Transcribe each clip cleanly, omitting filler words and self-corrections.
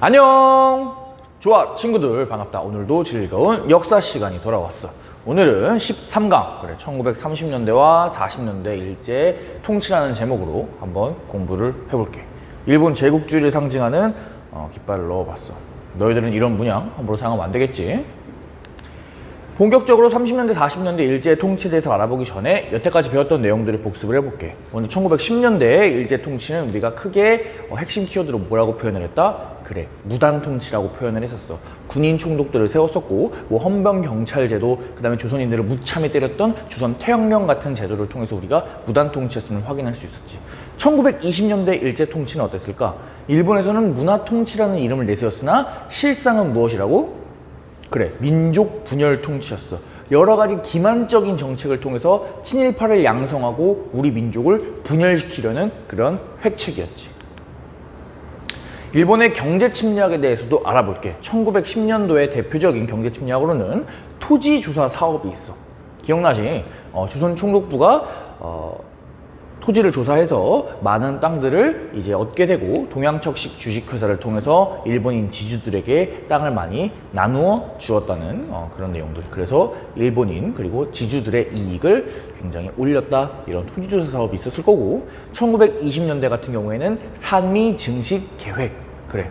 안녕! 좋아 친구들 반갑다. 오늘도 즐거운 역사 시간이 돌아왔어. 오늘은 13강, 그래 1930년대와 40년대 일제 통치라는 제목으로 한번 공부를 해볼게. 일본 제국주의를 상징하는 깃발을 넣어봤어. 너희들은 이런 문양 함부로 사용하면 안 되겠지? 본격적으로 30년대, 40년대 일제 통치에 대해서 알아보기 전에 여태까지 배웠던 내용들을 복습을 해볼게. 먼저 1910년대의 일제 통치는 우리가 크게 핵심 키워드로 뭐라고 표현을 했다? 그래, 무단 통치라고 표현을 했었어. 군인 총독들을 세웠었고, 헌병 경찰제도, 그 다음에 조선인들을 무참히 때렸던 조선 태형령 같은 제도를 통해서 우리가 무단 통치였음을 확인할 수 있었지. 1920년대 일제 통치는 어땠을까? 일본에서는 문화 통치라는 이름을 내세웠으나 실상은 무엇이라고? 그래, 민족 분열 통치였어. 여러 가지 기만적인 정책을 통해서 친일파를 양성하고 우리 민족을 분열시키려는 그런 획책이었지. 일본의 경제 침략에 대해서도 알아볼게. 1910년도의 대표적인 경제 침략으로는 토지 조사 사업이 있어. 기억나지? 조선 총독부가 토지를 조사해서 많은 땅들을 이제 얻게 되고 동양척식 주식회사를 통해서 일본인 지주들에게 땅을 많이 나누어 주었다는 그런 내용들. 그래서 일본인 그리고 지주들의 이익을 굉장히 올렸다. 이런 토지조사 사업이 있었을 거고, 1920년대 같은 경우에는 산미 증식 계획. 그래,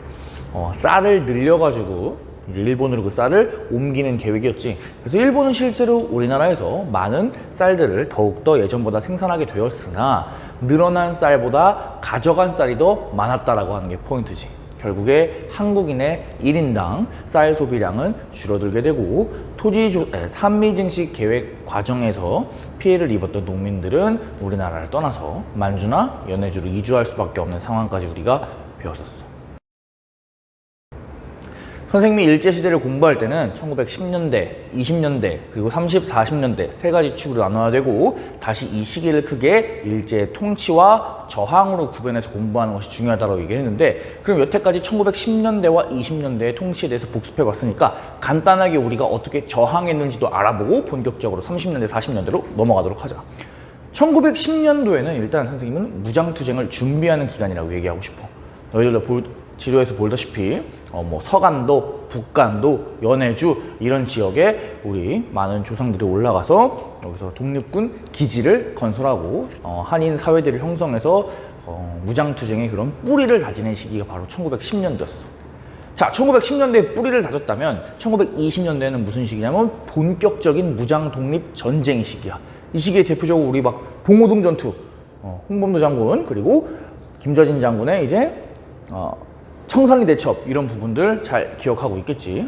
쌀을 늘려가지고 이제 일본으로 그 쌀을 옮기는 계획이었지. 그래서 일본은 실제로 우리나라에서 많은 쌀들을 더욱더 예전보다 생산하게 되었으나 늘어난 쌀보다 가져간 쌀이 더 많았다라고 하는 게 포인트지. 결국에 한국인의 1인당 쌀 소비량은 줄어들게 되고, 산미증식 계획 과정에서 피해를 입었던 농민들은 우리나라를 떠나서 만주나 연해주로 이주할 수밖에 없는 상황까지 우리가 배웠었어. 선생님이 일제시대를 공부할 때는 1910년대, 20년대, 그리고 30, 40년대 세 가지 축으로 나눠야 되고, 다시 이 시기를 크게 일제의 통치와 저항으로 구분해서 공부하는 것이 중요하다고 얘기를 했는데, 그럼 여태까지 1910년대와 20년대의 통치에 대해서 복습해 봤으니까 간단하게 우리가 어떻게 저항했는지도 알아보고 본격적으로 30년대, 40년대로 넘어가도록 하자. 1910년도에는 일단 선생님은 무장투쟁을 준비하는 기간이라고 얘기하고 싶어. 너희들도 지도에서 보다시피 서간도, 북간도, 연해주 이런 지역에 우리 많은 조상들이 올라가서 여기서 독립군 기지를 건설하고 한인 사회들을 형성해서 무장투쟁의 그런 뿌리를 다지는 시기가 바로 1910년대였어. 자, 1910년대에 뿌리를 다졌다면 1920년대에는 무슨 시기냐면 본격적인 무장 독립 전쟁의 시기야. 이 시기에 대표적으로 우리 막 봉오동 전투, 홍범도 장군 그리고 김저진 장군의 이제 청산리 대첩 이런 부분들 잘 기억하고 있겠지.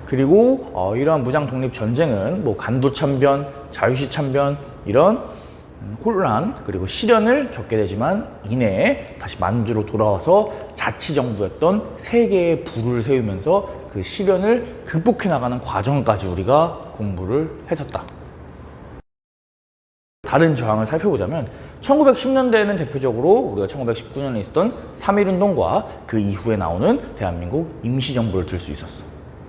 그리고 이러한 무장 독립 전쟁은 간도 참변, 자유시 참변 이런 혼란 그리고 시련을 겪게 되지만 이내에 다시 만주로 돌아와서 자치정부였던 세계의 부를 세우면서 그 시련을 극복해 나가는 과정까지 우리가 공부를 했었다. 다른 저항을 살펴보자면 1910년대에는 대표적으로 우리가 1919년에 있었던 3.1운동과 그 이후에 나오는 대한민국 임시정부를 들 수 있었어.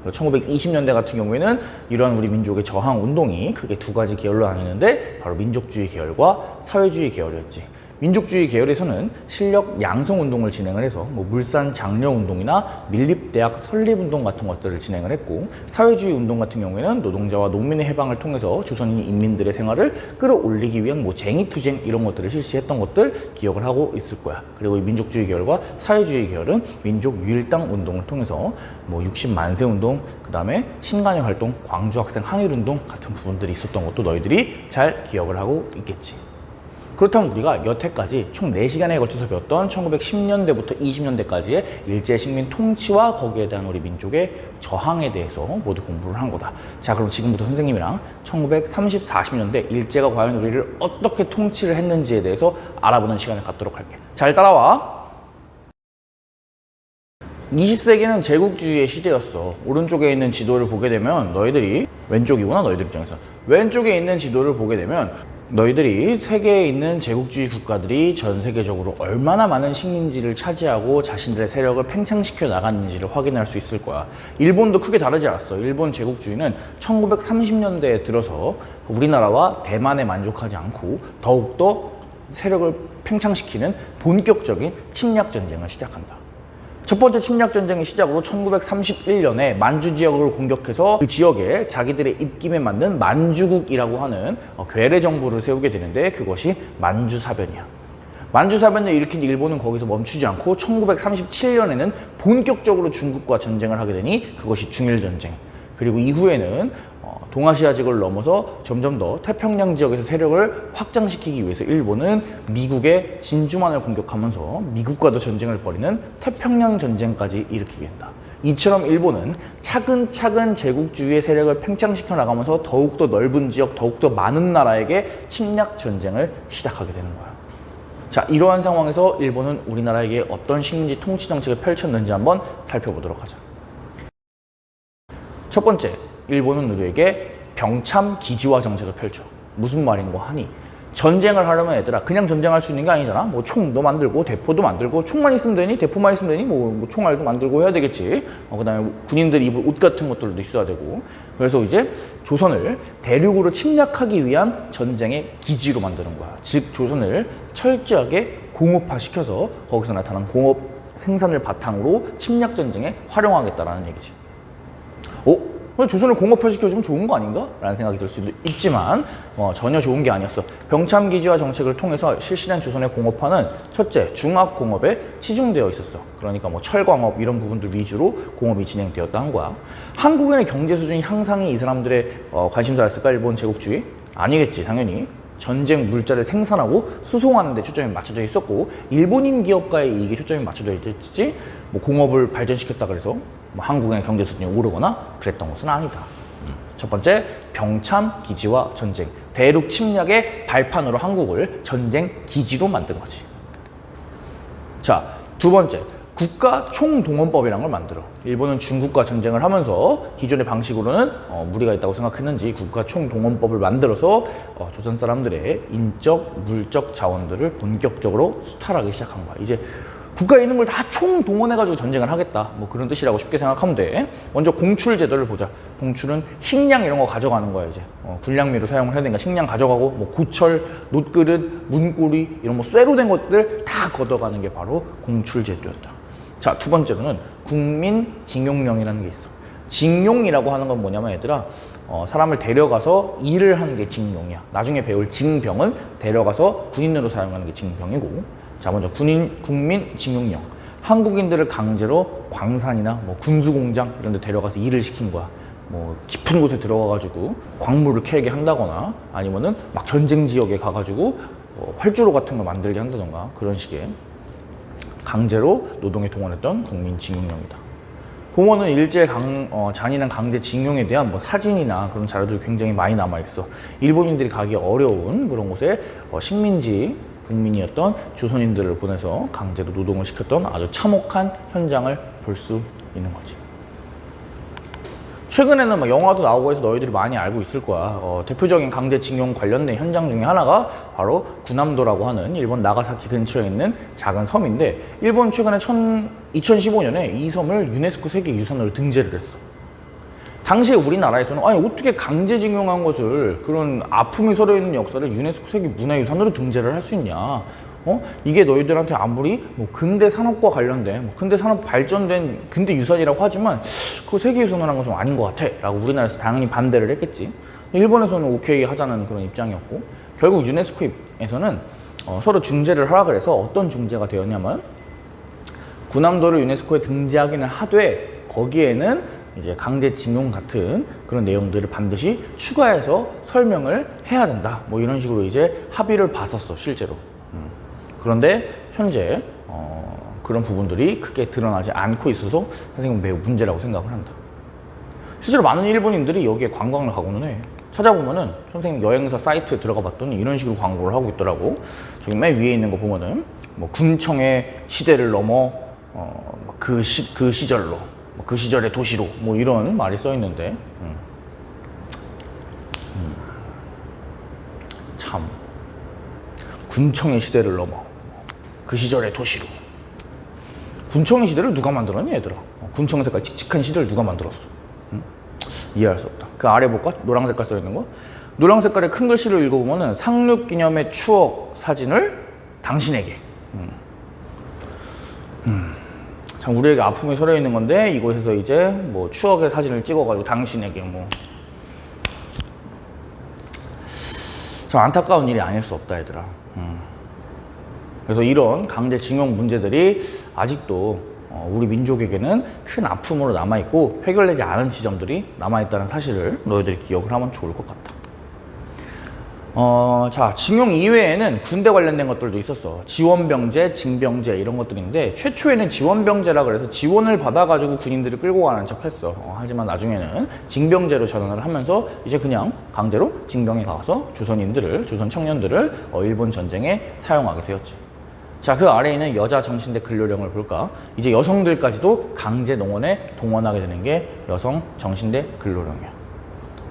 1920년대 같은 경우에는 이러한 우리 민족의 저항 운동이 크게 두 가지 계열로 나뉘는데 바로 민족주의 계열과 사회주의 계열이었지. 민족주의 계열에서는 실력 양성 운동을 진행을 해서 물산 장려 운동이나 밀립대학 설립 운동 같은 것들을 진행을 했고, 사회주의 운동 같은 경우에는 노동자와 농민의 해방을 통해서 조선 인민들의 생활을 끌어올리기 위한 쟁의투쟁 이런 것들을 실시했던 것들 기억을 하고 있을 거야. 그리고 이 민족주의 계열과 사회주의 계열은 민족 유일당 운동을 통해서 60만세 운동, 그 다음에 신간의 활동, 광주학생 항일 운동 같은 부분들이 있었던 것도 너희들이 잘 기억을 하고 있겠지. 그렇다면 우리가 여태까지 총 4시간에 걸쳐서 배웠던 1910년대부터 20년대까지의 일제 식민 통치와 거기에 대한 우리 민족의 저항에 대해서 모두 공부를 한 거다. 자, 그럼 지금부터 선생님이랑 1930, 40년대 일제가 과연 우리를 어떻게 통치를 했는지에 대해서 알아보는 시간을 갖도록 할게. 잘 따라와. 20세기는 제국주의의 시대였어. 오른쪽에 있는 지도를 보게 되면 너희들이 왼쪽이구나, 너희들 입장에서. 왼쪽에 있는 지도를 보게 되면 너희들이 세계에 있는 제국주의 국가들이 전 세계적으로 얼마나 많은 식민지를 차지하고 자신들의 세력을 팽창시켜 나갔는지를 확인할 수 있을 거야. 일본도 크게 다르지 않았어. 일본 제국주의는 1930년대에 들어서 우리나라와 대만에 만족하지 않고 더욱더 세력을 팽창시키는 본격적인 침략 전쟁을 시작한다. 첫 번째 침략 전쟁의 시작으로 1931년에 만주 지역을 공격해서 그 지역에 자기들의 입김에 맞는 만주국이라고 하는 괴뢰 정부를 세우게 되는데, 그것이 만주사변이야. 만주사변을 일으킨 일본은 거기서 멈추지 않고 1937년에는 본격적으로 중국과 전쟁을 하게 되니 그것이 중일전쟁. 그리고 이후에는 동아시아 지역을 넘어서 점점 더 태평양 지역에서 세력을 확장시키기 위해서 일본은 미국의 진주만을 공격하면서 미국과도 전쟁을 벌이는 태평양 전쟁까지 일으키게 된다. 이처럼 일본은 차근차근 제국주의의 세력을 팽창시켜 나가면서 더욱더 넓은 지역, 더욱더 많은 나라에게 침략 전쟁을 시작하게 되는 거야. 자, 이러한 상황에서 일본은 우리나라에게 어떤 식민지 통치 정책을 펼쳤는지 한번 살펴보도록 하자. 첫 번째, 일본은 우리에게 병참 기지화 정책을 펼쳐. 무슨 말인고 하니, 전쟁을 하려면 얘들아 그냥 전쟁할 수 있는 게 아니잖아. 뭐 총도 만들고 대포도 만들고, 총만 있으면 되니 대포만 있으면 되니 뭐 총알도 만들고 해야 되겠지. 그다음에 군인들이 입을 옷 같은 것들도 있어야 되고. 그래서 이제 조선을 대륙으로 침략하기 위한 전쟁의 기지로 만드는 거야. 즉 조선을 철저하게 공업화시켜서 거기서 나타난 공업 생산을 바탕으로 침략 전쟁에 활용하겠다라는 얘기지. 조선을 공업화시켜주면 좋은 거 아닌가? 라는 생각이 들 수도 있지만 전혀 좋은 게 아니었어. 병참기지화 정책을 통해서 실시된 조선의 공업화는 첫째, 중화공업에 치중되어 있었어. 그러니까 뭐 철광업 이런 부분들 위주로 공업이 진행되었다는 거야. 한국인의 경제 수준 향상이 이 사람들의 관심사였을까? 일본 제국주의? 아니겠지, 당연히. 전쟁 물자를 생산하고 수송하는 데 초점이 맞춰져 있었고, 일본인 기업가의 이익에 초점이 맞춰져 있었지, 뭐 공업을 발전시켰다 그래서 뭐 한국의 경제 수준이 오르거나 그랬던 것은 아니다. 첫 번째, 병참 기지화 전쟁. 대륙 침략의 발판으로 한국을 전쟁 기지로 만든 거지. 자, 두 번째, 국가 총동원법이라는 걸 만들어. 일본은 중국과 전쟁을 하면서 기존의 방식으로는 무리가 있다고 생각했는지 국가 총동원법을 만들어서 조선 사람들의 인적, 물적 자원들을 본격적으로 수탈하기 시작한 거야. 이제 국가에 있는 걸 다 총동원해가지고 전쟁을 하겠다, 뭐 그런 뜻이라고 쉽게 생각하면 돼. 먼저 공출 제도를 보자. 공출은 식량 이런 거 가져가는 거야. 이제 군량미로 사용을 해야 되니까 식량 가져가고, 뭐 고철, 놋그릇, 문고리 이런 뭐 쇠로 된 것들 다 걷어가는 게 바로 공출 제도였다. 자, 두 번째로는 국민징용령이라는 게 있어. 징용이라고 하는 건 뭐냐면 얘들아, 사람을 데려가서 일을 하는 게 징용이야. 나중에 배울 징병은 데려가서 군인으로 사용하는 게 징병이고. 자, 먼저 국민징용령. 한국인들을 강제로 광산이나 뭐 군수공장 이런 데 데려가서 일을 시킨 거야. 뭐 깊은 곳에 들어가가지고 광물을 캐게 한다거나, 아니면은 막 전쟁 지역에 가가지고 활주로 같은 거 만들게 한다던가, 그런 식의 강제로 노동에 동원했던 국민징용령이다. 보면은 일제 잔인한 강제징용에 대한 뭐 사진이나 그런 자료들이 굉장히 많이 남아있어. 일본인들이 가기 어려운 그런 곳에 식민지 국민이었던 조선인들을 보내서 강제로 노동을 시켰던 아주 참혹한 현장을 볼 수 있는 거지. 최근에는 막 영화도 나오고 해서 너희들이 많이 알고 있을 거야. 대표적인 강제징용 관련된 현장 중에 하나가 바로 구남도라고 하는 일본 나가사키 근처에 있는 작은 섬인데, 일본 최근에 2015년에 이 섬을 유네스코 세계유산으로 등재를 했어. 당시에 우리나라에서는 아니 어떻게 강제징용한 것을, 그런 아픔이 서려 있는 역사를 유네스코 세계문화유산으로 등재를 할 수 있냐. 이게 너희들한테 아무리 뭐 근대 산업과 관련된, 뭐 근대 산업 발전된 근대 유산이라고 하지만 그거 세계유산으로 한 건 좀 아닌 것 같아 라고 우리나라에서 당연히 반대를 했겠지. 일본에서는 오케이 하자는 그런 입장이었고, 결국 유네스코에서는 서로 중재를 하라 그래서 어떤 중재가 되었냐면, 구남도를 유네스코에 등재하기는 하되 거기에는 이제 강제징용 같은 그런 내용들을 반드시 추가해서 설명을 해야 된다, 뭐 이런 식으로 이제 합의를 봤었어, 실제로. 그런데 현재 그런 부분들이 크게 드러나지 않고 있어서 선생님은 매우 문제라고 생각을 한다. 실제로 많은 일본인들이 여기에 관광을 가고는 해. 찾아보면은 선생님 여행사 사이트 들어가 봤더니 이런 식으로 광고를 하고 있더라고. 저기 맨 위에 있는 거 보면은 뭐 군청의 시대를 넘어 그 시절로, 그 시절의 도시로, 뭐 이런 말이 써 있는데 참, 군청의 시대를 넘어 그 시절의 도시로. 군청의 시대를 누가 만들었니 얘들아? 군청 색깔 칙칙한 시대를 누가 만들었어? 이해할 수 없다. 그 아래 볼까? 노란 색깔 써 있는 거. 노란 색깔의 큰 글씨를 읽어보면은 상륙 기념의 추억 사진을 당신에게. 참 우리에게 아픔이 서려 있는 건데 이곳에서 이제 뭐 추억의 사진을 찍어가지고 당신에게 뭐 참 안타까운 일이 아닐 수 없다 얘들아. 그래서 이런 강제징용 문제들이 아직도 우리 민족에게는 큰 아픔으로 남아있고 해결되지 않은 지점들이 남아있다는 사실을 너희들이 기억을 하면 좋을 것 같다. 자, 징용 이외에는 군대 관련된 것들도 있었어. 지원병제, 징병제 이런 것들인데 최초에는 지원병제라 그래서 지원을 받아가지고 군인들을 끌고 가는 척 했어. 하지만 나중에는 징병제로 전환을 하면서 이제 그냥 강제로 징병에 가서 조선 청년들을 일본 전쟁에 사용하게 되었지. 자, 그 아래에 있는 여자 정신대 근로령을 볼까? 이제 여성들까지도 강제 농원에 동원하게 되는 게 여성 정신대 근로령이야.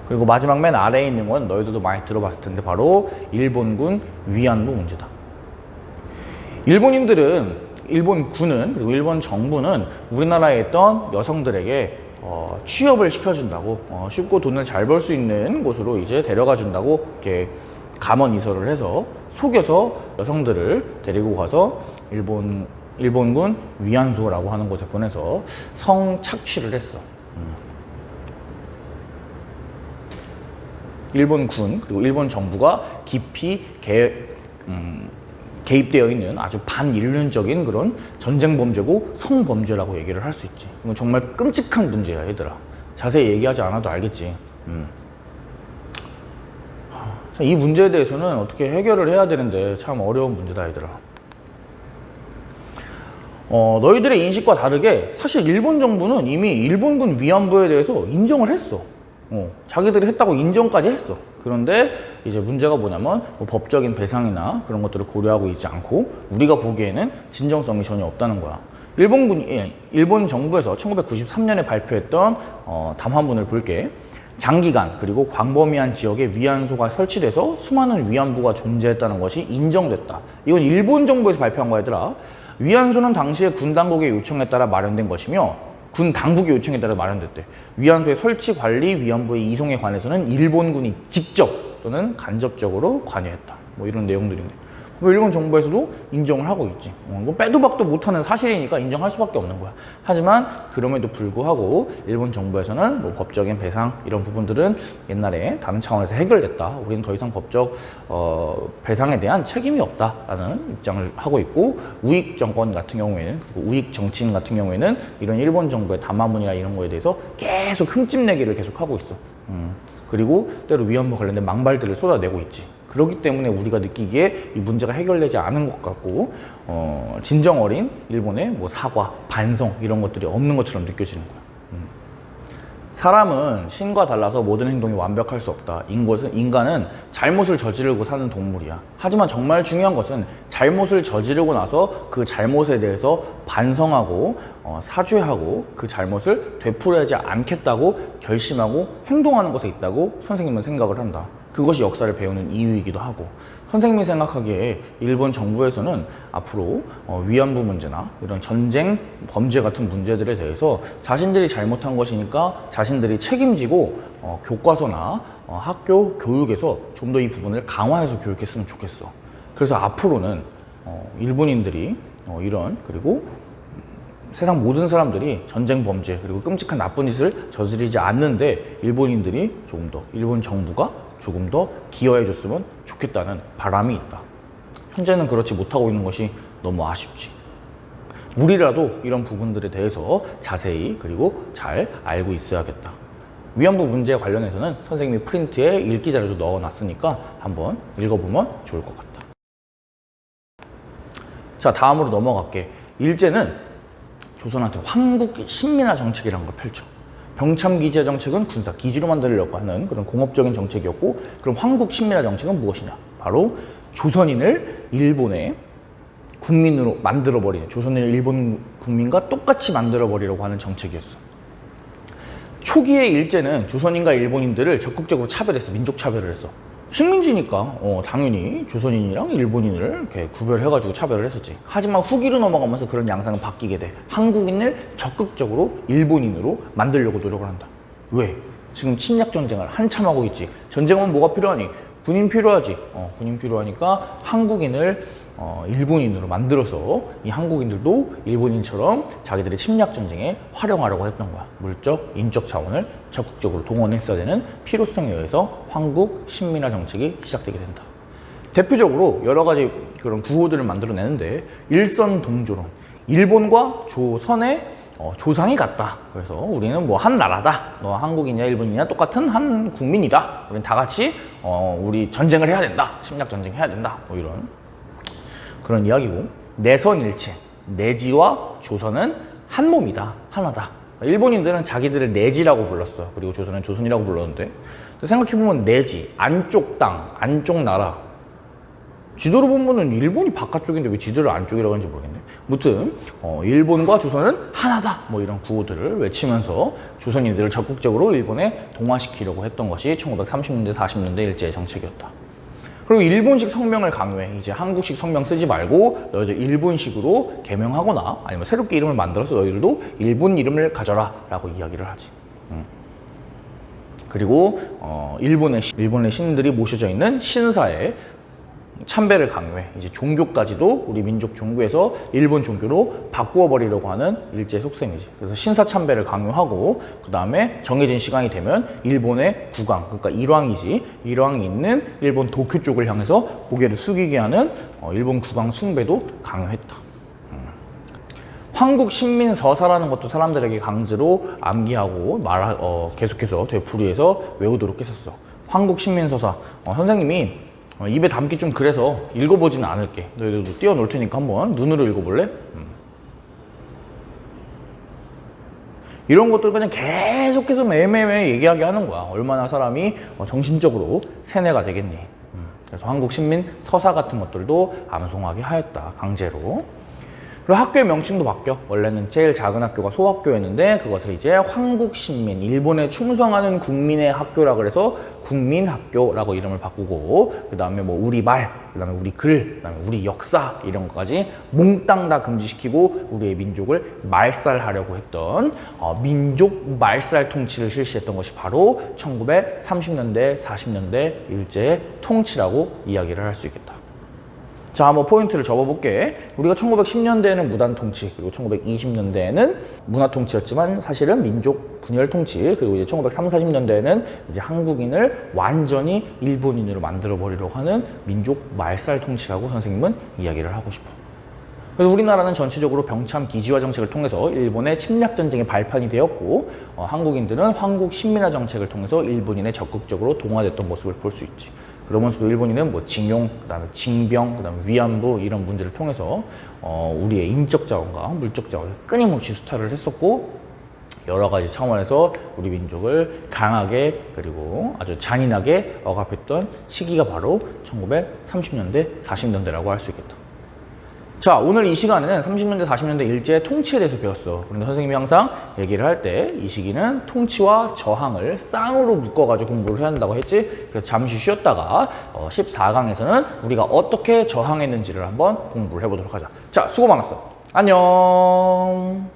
그리고 마지막 맨 아래에 있는 건 너희들도 많이 들어봤을 텐데 바로 일본군 위안부 문제다. 일본군은 그리고 일본 정부는 우리나라에 있던 여성들에게 취업을 시켜준다고 쉽고 돈을 잘 벌 수 있는 곳으로 이제 데려가 준다고 이렇게 감언 이설을 해서 속여서 여성들을 데리고 가서 일본군 위안소라고 하는 곳에 보내서 성착취를 했어. 일본군 그리고 일본 정부가 깊이 개입되어 있는 아주 반인륜적인 그런 전쟁 범죄고 성범죄라고 얘기를 할 수 있지. 이건 정말 끔찍한 문제야 얘들아. 자세히 얘기하지 않아도 알겠지. 자, 이 문제에 대해서는 어떻게 해결을 해야 되는데 참 어려운 문제다 얘들아. 너희들의 인식과 다르게 사실 일본 정부는 이미 일본군 위안부에 대해서 인정을 했어. 자기들이 했다고 인정까지 했어. 그런데 이제 문제가 뭐냐면 뭐 법적인 배상이나 그런 것들을 고려하고 있지 않고 우리가 보기에는 진정성이 전혀 없다는 거야. 일본 정부에서 1993년에 발표했던 담화문을 볼게. 장기간 그리고 광범위한 지역에 위안소가 설치돼서 수많은 위안부가 존재했다는 것이 인정됐다. 이건 일본 정부에서 발표한 거야 얘들아. 위안소는 당시에 군 당국의 요청에 따라 마련된 것이며 군 당국의 요청에 따라 마련됐대. 위안소의 설치, 관리, 위안부의 이송에 관해서는 일본군이 직접 또는 간접적으로 관여했다. 뭐 이런 내용들인데 일본 정부에서도 인정을 하고 있지. 이건 빼도 박도 못하는 사실이니까 인정할 수밖에 없는 거야. 하지만 그럼에도 불구하고 일본 정부에서는 뭐 법적인 배상 이런 부분들은 옛날에 다른 차원에서 해결됐다. 우리는 더 이상 법적 배상에 대한 책임이 없다라는 입장을 하고 있고 우익 정권 같은 경우에는 그리고 우익 정치인 같은 경우에는 이런 일본 정부의 담화문이나 이런 거에 대해서 계속 흠집내기를 계속 하고 있어. 그리고 때로 위안부 관련된 망발들을 쏟아내고 있지. 그렇기 때문에 우리가 느끼기에 이 문제가 해결되지 않은 것 같고 진정 어린 일본의 뭐 사과, 반성 이런 것들이 없는 것처럼 느껴지는 거야. 사람은 신과 달라서 모든 행동이 완벽할 수 없다. 인간은 잘못을 저지르고 사는 동물이야. 하지만 정말 중요한 것은 잘못을 저지르고 나서 그 잘못에 대해서 반성하고 사죄하고 그 잘못을 되풀이하지 않겠다고 결심하고 행동하는 것에 있다고 선생님은 생각을 한다. 그것이 역사를 배우는 이유이기도 하고 선생님이 생각하기에 일본 정부에서는 앞으로 위안부 문제나 이런 전쟁 범죄 같은 문제들에 대해서 자신들이 잘못한 것이니까 자신들이 책임지고 교과서나 학교 교육에서 좀 더 이 부분을 강화해서 교육했으면 좋겠어. 그래서 앞으로는 일본인들이 그리고 세상 모든 사람들이 전쟁 범죄 그리고 끔찍한 나쁜 짓을 저지르지 않는데 일본인들이 조금 더 일본 정부가 조금 더 기여해줬으면 좋겠다는 바람이 있다. 현재는 그렇지 못하고 있는 것이 너무 아쉽지. 우리라도 이런 부분들에 대해서 자세히 그리고 잘 알고 있어야겠다. 위안부 문제에 관련해서는 선생님이 프린트에 읽기 자료도 넣어놨으니까 한번 읽어보면 좋을 것 같다. 자, 다음으로 넘어갈게. 일제는 조선한테 황국 신민화 정책이라는 걸 펼쳐. 병참기지화 정책은 군사 기지로 만들려고 하는 그런 공업적인 정책이었고, 그럼 황국 신민화 정책은 무엇이냐? 바로 조선인을 일본의 국민으로 만들어버리는, 조선인을 일본 국민과 똑같이 만들어버리려고 하는 정책이었어. 초기의 일제는 조선인과 일본인들을 적극적으로 차별했어. 민족 차별을 했어. 식민지니까 당연히 조선인이랑 일본인을 이렇게 구별해가지고 차별을 했었지. 하지만 후기로 넘어가면서 그런 양상은 바뀌게 돼. 한국인을 적극적으로 일본인으로 만들려고 노력을 한다. 왜? 지금 침략 전쟁을 한참 하고 있지. 전쟁하면 뭐가 필요하니? 군인 필요하지. 군인 필요하니까 한국인을 일본인으로 만들어서 이 한국인들도 일본인처럼 자기들의 침략 전쟁에 활용하려고 했던 거야. 물적, 인적 자원을 적극적으로 동원했어야 되는 필요성에 의해서 한국 신민화 정책이 시작되게 된다. 대표적으로 여러 가지 그런 구호들을 만들어내는데 일선 동조론, 일본과 조선의 조상이 같다. 그래서 우리는 뭐 한 나라다. 너 한국이냐 일본이냐 똑같은 한 국민이다. 우리는 다 같이 우리 전쟁을 해야 된다. 침략 전쟁 해야 된다. 뭐 이런 그런 이야기고, 내선일체, 내지와 조선은 한 몸이다. 하나다. 일본인들은 자기들을 내지라고 불렀어. 그리고 조선은 조선이라고 불렀는데, 생각해보면 내지, 안쪽 땅, 안쪽 나라, 지도로 보면은 일본이 바깥쪽인데 왜 지도를 안쪽이라고 하는지 모르겠네. 아무튼 일본과 조선은 하나다. 뭐 이런 구호들을 외치면서 조선인들을 적극적으로 일본에 동화시키려고 했던 것이 1930년대, 40년대 일제의 정책이었다. 그리고 일본식 성명을 강요해. 이제 한국식 성명 쓰지 말고 너희들 일본식으로 개명하거나 아니면 새롭게 이름을 만들어서 너희들도 일본 이름을 가져라 라고 이야기를 하지. 그리고 일본의 신들이 모셔져 있는 신사에 참배를 강요해. 이제 종교까지도 우리 민족 종교에서 일본 종교로 바꾸어 버리려고 하는 일제 속셈이지. 그래서 신사 참배를 강요하고, 그 다음에 정해진 시간이 되면 일본의 국왕, 그러니까 일왕이지, 일왕이 있는 일본 도쿄 쪽을 향해서 고개를 숙이게 하는 일본 국왕 숭배도 강요했다. 황국 신민 서사라는 것도 사람들에게 강제로 암기하고 계속해서 되풀이해서 외우도록 했었어. 황국 신민 서사. 선생님이 입에 담기 좀 그래서 읽어보지는 않을게. 너희들도 띄워놓을 테니까 한번 눈으로 읽어볼래? 이런 것들 그냥 계속해서 매매매 얘기하게 하는 거야. 얼마나 사람이 정신적으로 세뇌가 되겠니. 그래서 한국 신민 서사 같은 것들도 암송하게 하였다. 강제로. 그리고 학교의 명칭도 바뀌어. 원래는 제일 작은 학교가 소학교였는데 그것을 이제 황국신민, 일본에 충성하는 국민의 학교라 그래서 국민학교라고 이름을 바꾸고, 그 다음에 뭐 우리말, 그 다음에 우리 글, 그 다음에 우리 역사 이런 것까지 몽땅 다 금지시키고 우리의 민족을 말살하려고 했던 민족 말살 통치를 실시했던 것이 바로 1930년대, 40년대 일제의 통치라고 이야기를 할 수 있겠다. 자, 한번 포인트를 접어볼게. 우리가 1910년대에는 무단 통치, 그리고 1920년대에는 문화 통치였지만 사실은 민족 분열 통치, 그리고 이제 1930, 40년대에는 이제 한국인을 완전히 일본인으로 만들어 버리려고 하는 민족 말살 통치라고 선생님은 이야기를 하고 싶어. 그래서 우리나라는 전체적으로 병참 기지화 정책을 통해서 일본의 침략 전쟁의 발판이 되었고, 한국인들은 황국 신민화 정책을 통해서 일본인에 적극적으로 동화됐던 모습을 볼 수 있지. 그러면서도 일본인은 뭐 징용, 그다음에 징병, 그다음에 위안부 이런 문제를 통해서 우리의 인적 자원과 물적 자원을 끊임없이 수탈을 했었고, 여러 가지 차원에서 우리 민족을 강하게 그리고 아주 잔인하게 억압했던 시기가 바로 1930년대, 40년대라고 할 수 있겠다. 자, 오늘 이 시간에는 30년대, 40년대 일제의 통치에 대해서 배웠어. 그런데 선생님이 항상 얘기를 할 때 이 시기는 통치와 저항을 쌍으로 묶어가지고 공부를 해야 한다고 했지. 그래서 잠시 쉬었다가 14강에서는 우리가 어떻게 저항했는지를 한번 공부를 해보도록 하자. 자, 수고 많았어. 안녕.